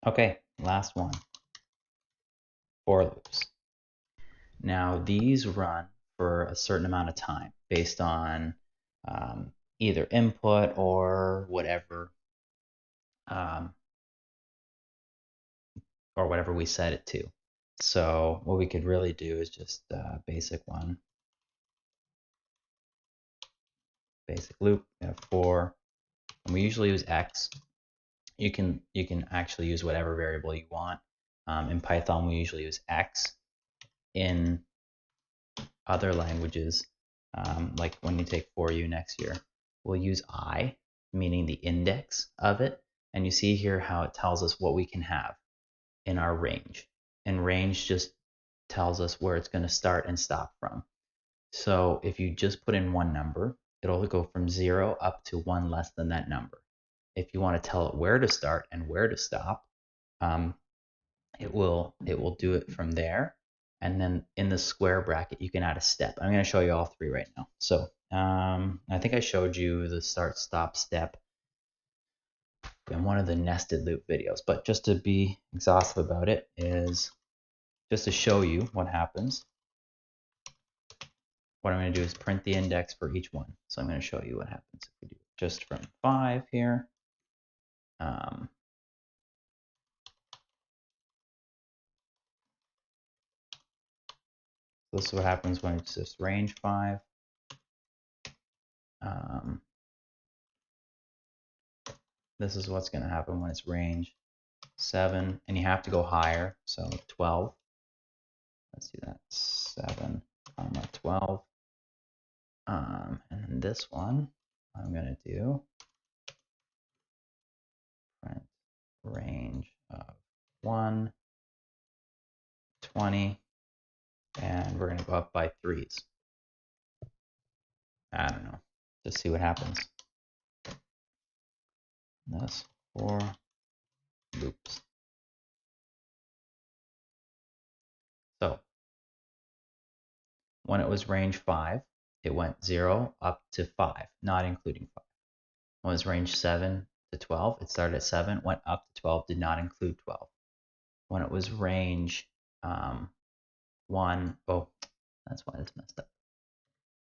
Okay, last one, for loops. Now these run for a certain amount of time based on either input or um, whatever we set it to. So what we could really do is just basic one, basic loop, for, and we usually use X. You can actually use whatever variable you want. In Python, we usually use X. In other languages, like when you take for you next year, we'll use I, meaning the index of it. And you see here how it tells us what we can have in our range. And range just tells us where it's going to start and stop from. So if you just put in one number, it'll go from 0 up to 1 less than that number. If you want to tell it where to start and where to stop, um, it will do it from there. And then in the square bracket, you can add a step. I'm going to show you all three right now. So I think I showed you the start, stop, step in one of the nested loop videos. But just to be exhaustive about it, is just to show you what happens. What I'm going to do is print the index for each one. So I'm going to show you what happens if we do just from 5 here. This is what happens when it's just range 5. This is what's going to happen when it's range 7, and you have to go higher, so 12. Let's do that, 7, 12. And then this one, I'm going to do print range of 1, 20, and we're going to go up by 3s. I don't know, just see what happens. This for loops. So when it was range 5, it went 0 up to 5, not including 5. When it was range 7 to 12, it started at 7, went up to 12, did not include 12. When it was range 1, oh, that's why it's messed up.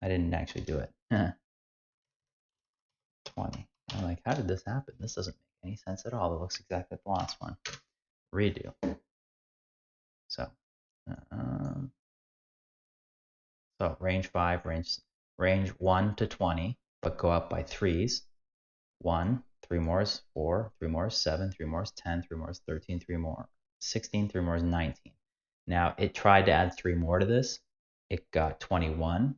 I didn't actually do it. 20. I'm like, how did this happen? This doesn't make any sense at all. It looks exactly like the last one. Redo. So, range 5, range 1 to 20, but go up by 3s. 1, 3 more is 4, 3 more is 7, 3 more is 10, 3 more is 13, 3 more 16, 3 more is 19. Now it tried to add 3 more to this. It got 21.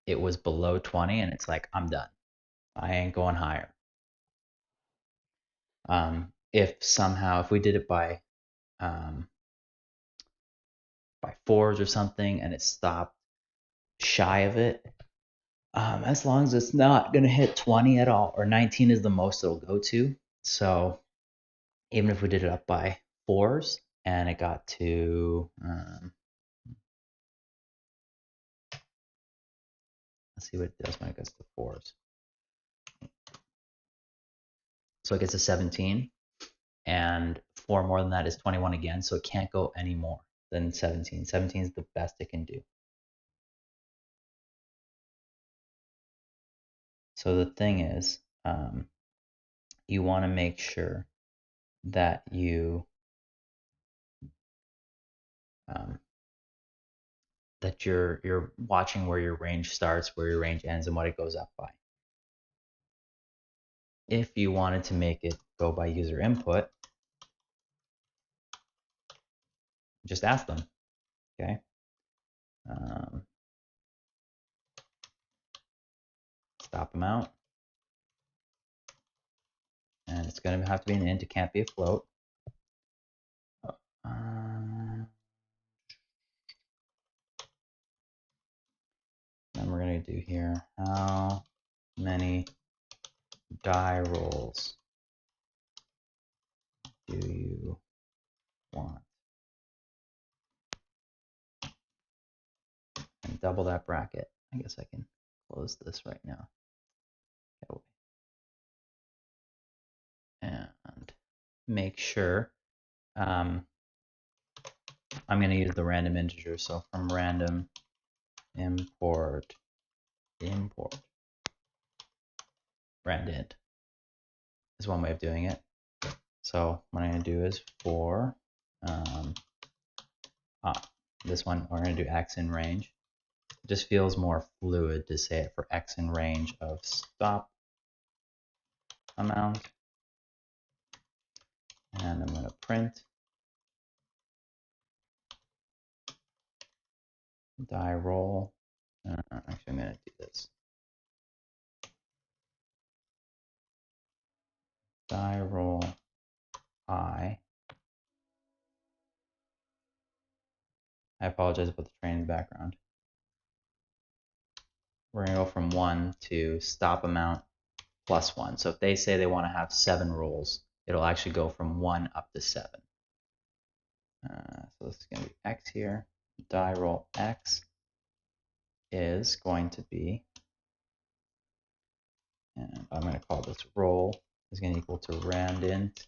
It was below 20, and it's like, I'm done. I ain't going higher. If we did it by 4s or something, and it stopped shy of it, as long as it's not going to hit 20 at all, or 19 is the most it'll go to. So even if we did it up by 4s and it got to, let's see what it does when it gets to 4s. So it gets to 17, and 4 more than that is 21 again, so it can't go any more than 17. 17 is the best it can do. So the thing is, you want to make sure that you're watching where your range starts, where your range ends, and what it goes up by. If you wanted to make it go by user input, just ask them. Okay. Stop them out. And it's going to have to be an int. It can't be a float. Then we're going to do here, how many die rolls do you want? And double that bracket. I guess I can close this right now. And make sure I'm going to use the random integer. So from random import randint is one way of doing it. So what I'm going to do is for this one, we're going to do x in range. It just feels more fluid to say it for x in range of stop amount. And I'm going to print die roll. Actually, I'm going to do this. Die roll I. I apologize about the train in the background. We're going to go from 1 to stop amount plus 1. So if they say they want to have 7 rolls, it'll actually go from 1 up to 7. So this is going to be x here. Die roll x is going to be, and I'm going to call this roll, is going to equal to randint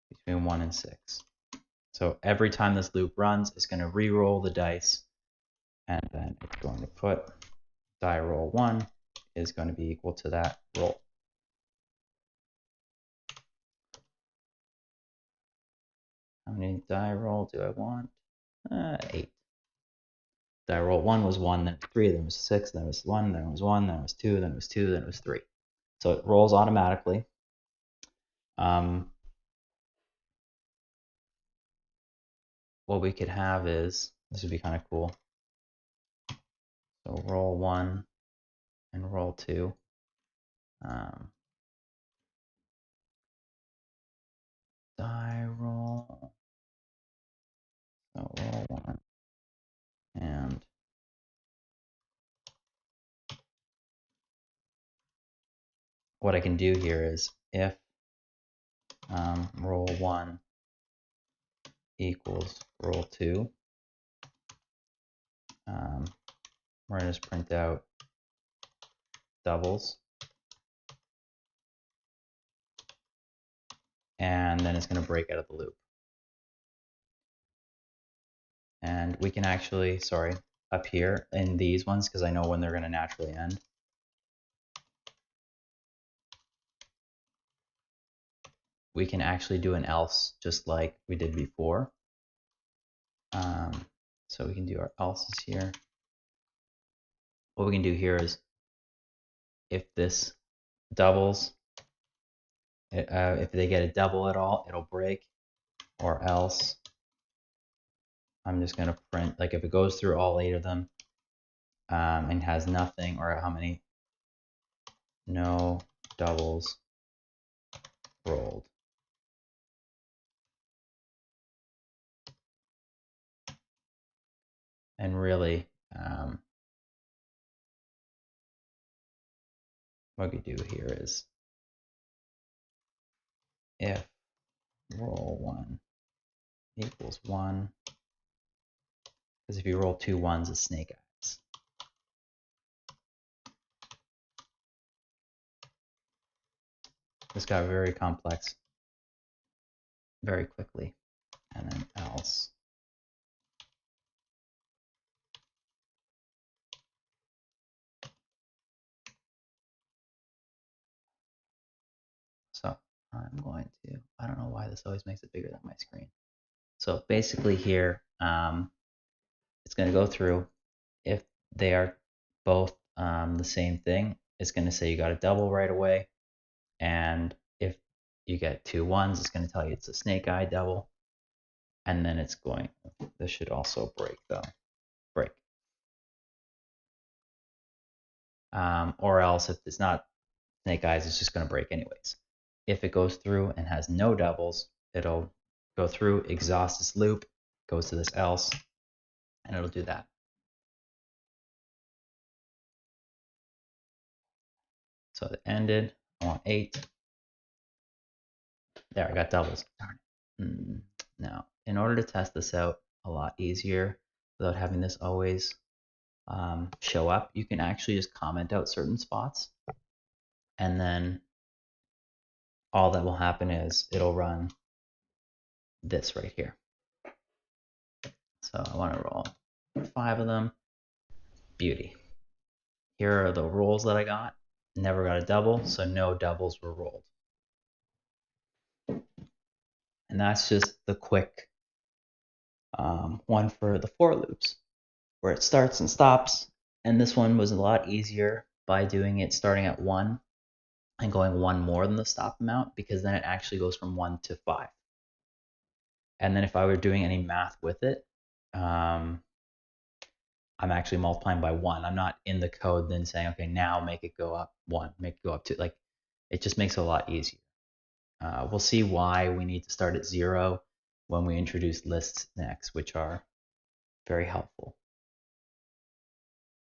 between 1 and 6. So every time this loop runs, it's going to re-roll the dice, and then it's going to put die roll 1 is going to be equal to that roll. How many die roll do I want? 8. Die roll 1 was 1, then 3, then it was 6, then it was 1, then it was 1, then it was 2, then it was 2, then it was 3. So it rolls automatically. What we could have is, this would be kind of cool. So roll 1 and roll 2. Die roll. So roll 1 and what I can do here is if roll 1 equals roll 2, we're going to just print out doubles. And then it's going to break out of the loop. And we can actually, sorry, up here in these ones, because I know when they're going to naturally end. We can actually do an else just like we did before. So we can do our else's here. What we can do here is if this doubles, if they get a double at all, it'll break, or else I'm just going to print, like if it goes through all 8 of them and has nothing, or how many, no doubles rolled. And really, what we do here is if roll 1 equals 1, because if you roll 2 1s, it's snake eyes. This got very complex very quickly. And then else. So I'm going to, I don't know why this always makes it bigger than my screen. So basically here, it's going to go through. If they are both the same thing, it's going to say you got a double right away. And if you get 2 1s, it's going to tell you it's a snake eye double. And then it's going, this should also break though, break. Or else if it's not snake eyes, it's just going to break anyways. If it goes through and has no doubles, it'll go through, exhaust this loop, goes to this else, and it'll do that. So it ended, I want 8. There, I got doubles. Darn it. Now, in order to test this out a lot easier without having this always show up, you can actually just comment out certain spots, and then all that will happen is it'll run this right here. So I want to roll 5 of them. Beauty. Here are the rolls that I got. Never got a double, so no doubles were rolled. And that's just the quick one for the for loops, where it starts and stops. And this one was a lot easier by doing it starting at 1 and going 1 more than the stop amount, because then it actually goes from 1 to 5. And then if I were doing any math with it, I'm actually multiplying by 1. I'm not in the code then saying, okay, now make it go up 1, make it go up 2. Like, it just makes it a lot easier. We'll see why we need to start at 0 when we introduce lists next, which are very helpful.